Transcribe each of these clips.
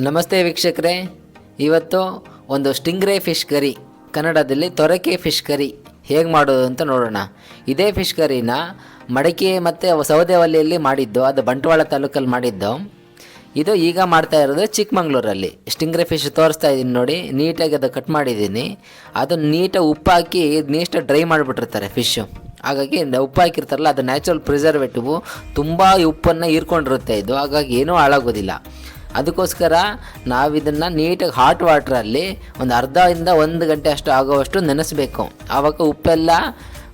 ನಮಸ್ತೆ ವೀಕ್ಷಕರೇ, ಇವತ್ತು ಒಂದು ಸ್ಟಿಂಗ್ರೇ ಫಿಶ್ ಕರಿ, ಕನ್ನಡದಲ್ಲಿ ತೊರಕೆ ಫಿಶ್ ಕರಿ ಹೇಗೆ ಮಾಡೋದು ಅಂತ ನೋಡೋಣ. ಇದೇ ಫಿಶ್ ಕರಿನ ಮಡಿಕೆ ಮತ್ತು ಸೌದೆವಲ್ಲಿಯಲ್ಲಿ ಮಾಡಿದ್ದು, ಅದು ಬಂಟ್ವಾಳ ತಾಲೂಕಲ್ಲಿ ಮಾಡಿದ್ದು. ಇದು ಈಗ ಮಾಡ್ತಾ ಇರೋದು ಚಿಕ್ಕಮಂಗ್ಳೂರಲ್ಲಿ. ಸ್ಟಿಂಗ್ರೇ ಫಿಶ್ ತೋರಿಸ್ತಾ ಇದ್ದೀನಿ ನೋಡಿ, ನೀಟಾಗಿ ಅದು ಕಟ್ ಮಾಡಿದ್ದೀನಿ. ಅದು ನೀಟಾಗಿ ಉಪ್ಪು ಹಾಕಿ ನೀಟಾಗಿ ಡ್ರೈ ಮಾಡಿಬಿಟ್ಟಿರ್ತಾರೆ ಫಿಶ್ಶು. ಹಾಗಾಗಿ ಉಪ್ಪು ಹಾಕಿರ್ತಾರಲ್ಲ, ಅದು ನ್ಯಾಚುರಲ್ ಪ್ರಿಸರ್ವೇಟಿವು, ತುಂಬ ಉಪ್ಪನ್ನು ಹೀರ್ಕೊಂಡಿರುತ್ತೆ ಇದು. ಹಾಗಾಗಿ ಏನೂ ಹಾಳಾಗೋದಿಲ್ಲ. ಅದಕ್ಕೋಸ್ಕರ ನಾವಿದನ್ನು ನೀಟಾಗಿ ಹಾಟ್ ವಾಟ್ರಲ್ಲಿ ಒಂದು ಅರ್ಧದಿಂದ 1 ಗಂಟೆ ಅಷ್ಟು ಆಗೋವಷ್ಟು ನೆನೆಸಬೇಕು. ಆವಾಗ ಉಪ್ಪೆಲ್ಲ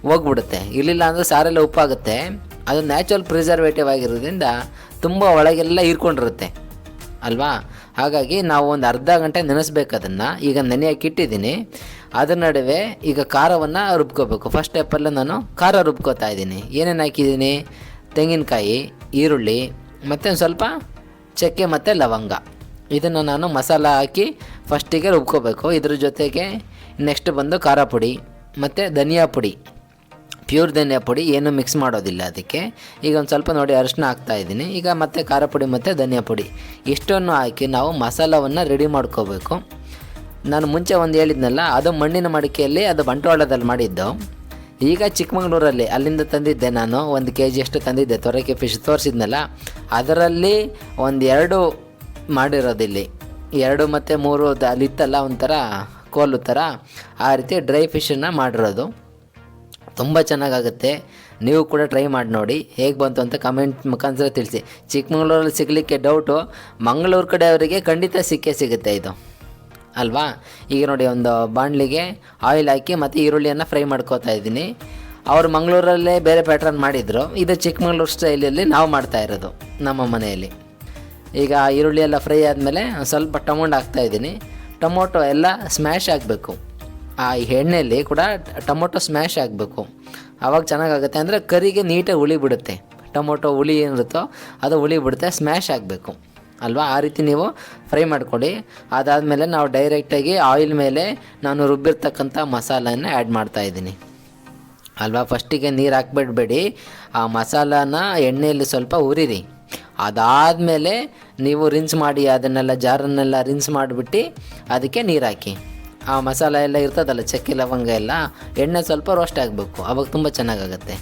ಹೋಗ್ಬಿಡುತ್ತೆ. ಇರಲಿಲ್ಲ ಅಂದರೆ ಸಾರೆಲ್ಲ ಉಪ್ಪಾಗುತ್ತೆ. ಅದು ನ್ಯಾಚುರಲ್ ಪ್ರಿಸರ್ವೇಟಿವ್ ಆಗಿರೋದ್ರಿಂದ ತುಂಬ ಒಳಗೆಲ್ಲ ಹೀರ್ಕೊಂಡಿರುತ್ತೆ ಅಲ್ವಾ. ಹಾಗಾಗಿ ನಾವು ಒಂದು ಅರ್ಧ ಗಂಟೆ ನೆನೆಸ್ಬೇಕು ಅದನ್ನು. ಈಗ ನೆನೆಯೋಕೆ ಇಟ್ಟಿದ್ದೀನಿ. ಅದ್ರ ನಡುವೆ ಈಗ ಖಾರವನ್ನು ರುಬ್ಕೋಬೇಕು. ಫಸ್ಟ್ ಸ್ಟೆಪ್ಪಲ್ಲೇ ನಾನು ಖಾರ ರುಬ್ಕೋತಾ ಇದ್ದೀನಿ. ಏನೇನು ಹಾಕಿದ್ದೀನಿ? ತೆಂಗಿನಕಾಯಿ, ಈರುಳ್ಳಿ ಮತ್ತು ಒಂದು ಸ್ವಲ್ಪ ಚಕ್ಕೆ ಮತ್ತು ಲವಂಗ. ಇದನ್ನು ನಾನು ಮಸಾಲ ಹಾಕಿ ಫಸ್ಟಿಗೆ ರುಬ್ಕೋಬೇಕು. ಇದ್ರ ಜೊತೆಗೆ ನೆಕ್ಸ್ಟ್ ಬಂದು ಖಾರ ಪುಡಿ ಮತ್ತು ಧನಿಯಾ ಪುಡಿ, ಪ್ಯೂರ್ ಧನಿಯಾ ಪುಡಿ, ಏನು ಮಿಕ್ಸ್ ಮಾಡೋದಿಲ್ಲ ಅದಕ್ಕೆ. ಈಗ ಒಂದು ಸ್ವಲ್ಪ ನೋಡಿ ಅರಿಶಿನ ಹಾಕ್ತಾಯಿದ್ದೀನಿ. ಈಗ ಮತ್ತು ಖಾರ ಪುಡಿ ಮತ್ತು ಧನಿಯಾ ಪುಡಿ ಇಷ್ಟನ್ನು ಹಾಕಿ ನಾವು ಮಸಾಲವನ್ನು ರೆಡಿ ಮಾಡ್ಕೋಬೇಕು. ನಾನು ಮುಂಚೆ ಒಂದು ಹೇಳಿದ್ನಲ್ಲ, ಅದು ಮಣ್ಣಿನ ಮಡಿಕೆಯಲ್ಲಿ, ಅದು ಬಂಟ್ವಾಳದಲ್ಲಿ ಮಾಡಿದ್ದು. ಈಗ ಚಿಕ್ಕಮಂಗ್ಳೂರಲ್ಲಿ ಅಲ್ಲಿಂದ ತಂದಿದ್ದೆ ನಾನು. 1 kg ಅಷ್ಟು ತಂದಿದ್ದೆ. ತೊರಕೆ ಫಿಶ್ ತೋರಿಸಿದ್ನಲ್ಲ, ಅದರಲ್ಲಿ 1-2 ಮಾಡಿರೋದಿಲ್ಲಿ. 2 ಮತ್ತು 3 ಅಲ್ಲಿತ್ತಲ್ಲ ಒಂಥರ ಕೋಲು ಥರ, ಆ ರೀತಿ ಡ್ರೈ ಫಿಶನ್ನು ಮಾಡಿರೋದು. ತುಂಬ ಚೆನ್ನಾಗಾಗುತ್ತೆ. ನೀವು ಕೂಡ ಟ್ರೈ ಮಾಡಿ ನೋಡಿ, ಹೇಗೆ ಬಂತು ಅಂತ ಕಮೆಂಟ್ ಮುಖಾಂತರ ತಿಳಿಸಿ. ಚಿಕ್ಕಮಂಗ್ಳೂರಲ್ಲಿ ಸಿಗಲಿಕ್ಕೆ ಡೌಟು, ಮಂಗಳೂರು ಕಡೆಯವರಿಗೆ ಖಂಡಿತ ಸಿಗುತ್ತೆ ಇದು ಅಲ್ವಾ. ಈಗ ನೋಡಿ, ಒಂದು ಬಾಣಲಿಗೆ ಆಯಿಲ್ ಹಾಕಿ ಮತ್ತು ಈರುಳ್ಳಿಯನ್ನು ಫ್ರೈ ಮಾಡ್ಕೋತಾ ಇದ್ದೀನಿ. ಅವರು ಮಂಗಳೂರಲ್ಲೇ ಬೇರೆ ಪ್ಯಾಟ್ರನ್ ಮಾಡಿದರು. ಇದು ಚಿಕ್ಕಮಂಗ್ಳೂರು ಸ್ಟೈಲಲ್ಲಿ ನಾವು ಮಾಡ್ತಾ ಇರೋದು ನಮ್ಮ ಮನೆಯಲ್ಲಿ. ಈಗ ಈರುಳ್ಳಿ ಎಲ್ಲ ಫ್ರೈ ಆದಮೇಲೆ ಸ್ವಲ್ಪ ಟೊಮೊಟೊ ಹಾಕ್ತಾಯಿದ್ದೀನಿ. ಟೊಮೊಟೊ ಎಲ್ಲ ಸ್ಮ್ಯಾಶ್ ಆಗಬೇಕು. ಆ ಎಣ್ಣೆಯಲ್ಲಿ ಕೂಡ ಟೊಮೊಟೊ ಸ್ಮ್ಯಾಶ್ ಆಗಬೇಕು. ಆವಾಗ ಚೆನ್ನಾಗಾಗುತ್ತೆ. ಅಂದರೆ ಕರಿಗೆ ನೀಟಾಗಿ ಹುಳಿ ಬಿಡುತ್ತೆ. ಟೊಮೊಟೊ ಹುಳಿ ಏನಿರುತ್ತೋ ಅದು ಹುಳಿ ಬಿಡುತ್ತೆ, ಸ್ಮ್ಯಾಶ್ ಆಗಬೇಕು ಅಲ್ವಾ. ಆ ರೀತಿ ನೀವು ಫ್ರೈ ಮಾಡ್ಕೊಳ್ಳಿ. ಅದಾದಮೇಲೆ ನಾವು ಡೈರೆಕ್ಟಾಗಿ ಆಯಿಲ್ ಮೇಲೆ ನಾನು ರುಬ್ಬಿರ್ತಕ್ಕಂಥ ಮಸಾಲನ ಆ್ಯಡ್ ಮಾಡ್ತಾಯಿದ್ದೀನಿ ಅಲ್ವಾ. ಫಸ್ಟಿಗೆ ನೀರು ಹಾಕ್ಬಿಡ್ಬೇಡಿ. ಆ ಮಸಾಲಾನ ಎಣ್ಣೆಯಲ್ಲಿ ಸ್ವಲ್ಪ ಹುರಿರಿ. ಅದಾದಮೇಲೆ ನೀವು ರಿನ್ಸ್ ಮಾಡಿ, ಅದನ್ನೆಲ್ಲ ಜಾರನ್ನೆಲ್ಲ ರಿನ್ಸ್ ಮಾಡಿಬಿಟ್ಟು ಅದಕ್ಕೆ ನೀರು ಹಾಕಿ. ಆ ಮಸಾಲ ಎಲ್ಲ ಇರ್ತದಲ್ಲ, ಚಕ್ಕೆ ಲವಂಗ ಎಲ್ಲ, ಎಣ್ಣೆ ಸ್ವಲ್ಪ ರೋಸ್ಟ್ ಆಗಬೇಕು. ಆವಾಗ ತುಂಬ ಚೆನ್ನಾಗಾಗುತ್ತೆ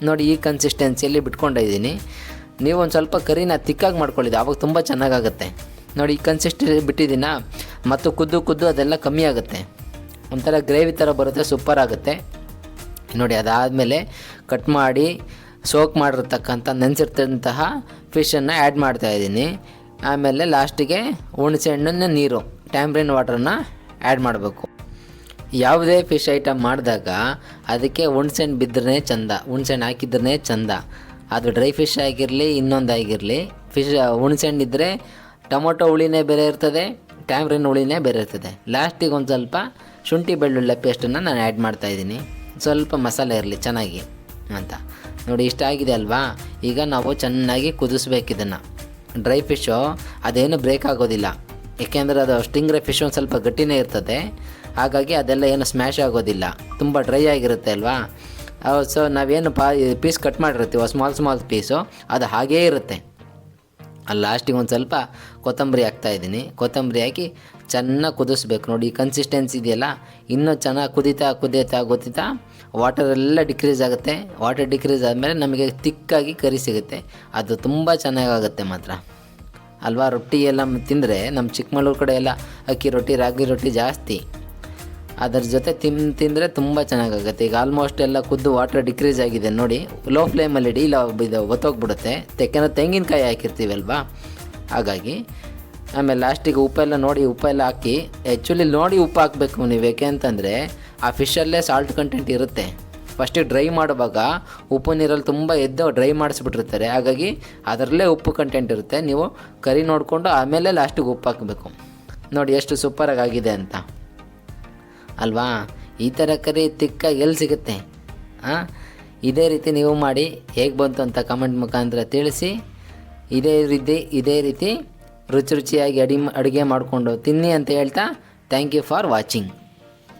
ನೋಡಿ. ಈ ಕನ್ಸಿಸ್ಟೆನ್ಸಿಯಲ್ಲಿ ಬಿಟ್ಕೊಂಡಿದ್ದೀನಿ. ನೀವು ಒಂದು ಸ್ವಲ್ಪ ಕರಿನ ತಿಕ್ಕಾಗಿ ಮಾಡ್ಕೊಳ್ಳಿದ್ದು, ಆವಾಗ ತುಂಬ ಚೆನ್ನಾಗಾಗುತ್ತೆ ನೋಡಿ. ಈ ಕನ್ಸಿಸ್ಟೆನ್ಸಿ ಬಿಟ್ಟಿದ್ದೀನ, ಮತ್ತು ಕುದ್ದು ಅದೆಲ್ಲ ಕಮ್ಮಿ ಆಗುತ್ತೆ. ಒಂಥರ ಗ್ರೇವಿ ಥರ ಬರುತ್ತೆ, ಸೂಪರ್ ಆಗುತ್ತೆ ನೋಡಿ. ಅದಾದಮೇಲೆ ಕಟ್ ಮಾಡಿ ಸೋಕ್ ಮಾಡಿರ್ತಕ್ಕಂಥ ನೆನೆಸಿರ್ತಂತಹ ಫಿಶನ್ನು ಆ್ಯಡ್ ಮಾಡ್ತಾಯಿದ್ದೀನಿ. ಆಮೇಲೆ ಲಾಸ್ಟಿಗೆ ಹುಣಸೆ ಹಣ್ಣಿನ ನೀರು, ಟ್ಯಾಮ್ರಿನ್ ವಾಟ್ರನ್ನ ಆ್ಯಡ್ ಮಾಡಬೇಕು. ಯಾವುದೇ ಫಿಶ್ ಐಟಮ್ ಮಾಡಿದಾಗ ಅದಕ್ಕೆ ಹುಣಸೆಹಣ್ಣು ಬಿದ್ದರೆ ಚೆಂದ, ಹುಣಸೆಹಣ್ಣು ಹಾಕಿದ್ರೇ ಚೆಂದ. ಅದು ಡ್ರೈ ಫಿಶ್ ಆಗಿರಲಿ, ಇನ್ನೊಂದಾಗಿರಲಿ, ಫಿಶ್ ಹುಣಸೆಹಣ್ಣು ಇದ್ದರೆ ಟೊಮೊಟೊ ಹುಳಿನೇ ಬೇರೆ ಇರ್ತದೆ, ಟ್ಯಾಮ್ರಿನ್ ಹುಳಿನೇ ಬೇರೆ ಇರ್ತದೆ. ಲಾಸ್ಟಿಗೆ ಒಂದು ಸ್ವಲ್ಪ ಶುಂಠಿ ಬೆಳ್ಳುಳ್ಳಿ ಪೇಸ್ಟನ್ನು ನಾನು ಆ್ಯಡ್ ಮಾಡ್ತಾಯಿದ್ದೀನಿ. ಸ್ವಲ್ಪ ಮಸಾಲೆ ಇರಲಿ ಚೆನ್ನಾಗಿ ಅಂತ ನೋಡಿ. ಇಷ್ಟ ಆಗಿದೆ ಅಲ್ವಾ. ಈಗ ನಾವು ಚೆನ್ನಾಗಿ ಕುದಿಸ್ಬೇಕು ಇದನ್ನು. ಡ್ರೈ ಫಿಶು ಅದೇನು ಬ್ರೇಕ್ ಆಗೋದಿಲ್ಲ, ಏಕೆಂದರೆ ಅದು ಸ್ಟಿಂಗ್ರೇ ಫಿಶ್ ಒಂದು ಸ್ವಲ್ಪ ಗಟ್ಟಿನೇ ಇರ್ತದೆ. ಹಾಗಾಗಿ ಅದೆಲ್ಲ ಏನು ಸ್ಮ್ಯಾಶ್ ಆಗೋದಿಲ್ಲ, ತುಂಬ ಡ್ರೈ ಆಗಿರುತ್ತೆ ಅಲ್ವಾ. ಸೊ ನಾವೇನು ಪೀಸ್ ಕಟ್ ಮಾಡಿರ್ತೀವೋ ಸ್ಮಾಲ್ ಪೀಸು, ಅದು ಹಾಗೇ ಇರುತ್ತೆ. ಅಲ್ಲಿ ಲಾಸ್ಟಿಗೆ ಒಂದು ಸ್ವಲ್ಪ ಕೊತ್ತಂಬರಿ ಹಾಕ್ತಾಯಿದ್ದೀನಿ. ಕೊತ್ತಂಬರಿ ಹಾಕಿ ಚೆನ್ನಾಗಿ ಕುದಿಸ್ಬೇಕು ನೋಡಿ. ಈ ಕನ್ಸಿಸ್ಟೆನ್ಸಿ ಇದೆಯಲ್ಲ, ಇನ್ನೂ ಚೆನ್ನಾಗಿ ಕುದೀತಾ ವಾಟರ್ ಎಲ್ಲ ಡಿಕ್ರೀಸ್ ಆಗುತ್ತೆ. ವಾಟರ್ ಡಿಕ್ರೀಸ್ ಆದಮೇಲೆ ನಮಗೆ ತಿಕ್ಕಾಗಿ ಕರಿ ಸಿಗುತ್ತೆ. ಅದು ತುಂಬ ಚೆನ್ನಾಗಾಗುತ್ತೆ ಮಾತ್ರ ಅಲ್ವಾ. ರೊಟ್ಟಿ ಎಲ್ಲ ತಿಂದರೆ ನಮ್ಮ ಚಿಕ್ಕಮಗಳೂರು ಕಡೆ ಎಲ್ಲ ಅಕ್ಕಿ ರೊಟ್ಟಿ, ರಾಗಿ ರೊಟ್ಟಿ ಜಾಸ್ತಿ. ಅದರ ಜೊತೆ ತಿಂದರೆ ತುಂಬ ಚೆನ್ನಾಗಾಗುತ್ತೆ. ಈಗ ಆಲ್ಮೋಸ್ಟ್ ಎಲ್ಲ ಕುದ್ದು ವಾಟರ್ ಡಿಕ್ರೀಸ್ ಆಗಿದೆ ನೋಡಿ. ಲೋ ಫ್ಲೇಮಲ್ಲಿ ಇಡಿ, ಇಲ್ಲ ಇದು ಒತ್ತೋಗ್ಬಿಡುತ್ತೆ. ಯಾಕೆಂದರೆ ತೆಂಗಿನಕಾಯಿ ಹಾಕಿರ್ತೀವಲ್ವಾ, ಹಾಗಾಗಿ. ಆಮೇಲೆ ಲಾಸ್ಟಿಗೆ ಉಪ್ಪೆಲ್ಲ ನೋಡಿ, ಉಪ್ಪೆಲ್ಲ ಹಾಕಿ, ಆ್ಯಕ್ಚುಲಿ ನೋಡಿ ಉಪ್ಪು ಹಾಕಬೇಕು ನೀವು. ಏಕೆ ಅಂತಂದರೆ ಆ ಫಿಶಲ್ಲೇ ಸಾಲ್ಟ್ ಕಂಟೆಂಟ್ ಇರುತ್ತೆ. ಫಸ್ಟಿಗೆ ಡ್ರೈ ಮಾಡುವಾಗ ಉಪ್ಪು ನೀರಲ್ಲಿ ತುಂಬ ಎದ್ದು ಡ್ರೈ ಮಾಡಿಸ್ಬಿಟ್ಟಿರ್ತಾರೆ. ಹಾಗಾಗಿ ಅದರಲ್ಲೇ ಉಪ್ಪು ಕಂಟೆಂಟ್ ಇರುತ್ತೆ. ನೀವು ಕರಿ ನೋಡಿಕೊಂಡು ಆಮೇಲೆ ಲಾಸ್ಟಿಗೆ ಉಪ್ಪು ಹಾಕಬೇಕು ನೋಡಿ. ಎಷ್ಟು ಸೂಪರಾಗಿದೆ ಅಂತ ಅಲ್ವಾ. ಈ ಥರ ಕರಿ ತಿಕ್ಕಾಗಿ ಎಲ್ಲಿ ಸಿಗುತ್ತೆ? ಇದೇ ರೀತಿ ನೀವು ಮಾಡಿ, ಹೇಗೆ ಬಂತು ಅಂತ ಕಮೆಂಟ್ ಮುಖಾಂತರ ತಿಳಿಸಿ. ಇದೇ ರೀತಿ ರುಚಿಯಾಗಿ ಅಡುಗೆ ಮಾಡಿಕೊಂಡು ತಿನ್ನಿ ಅಂತ ಹೇಳ್ತಾ, ಥ್ಯಾಂಕ್ ಯು ಫಾರ್ ವಾಚಿಂಗ್.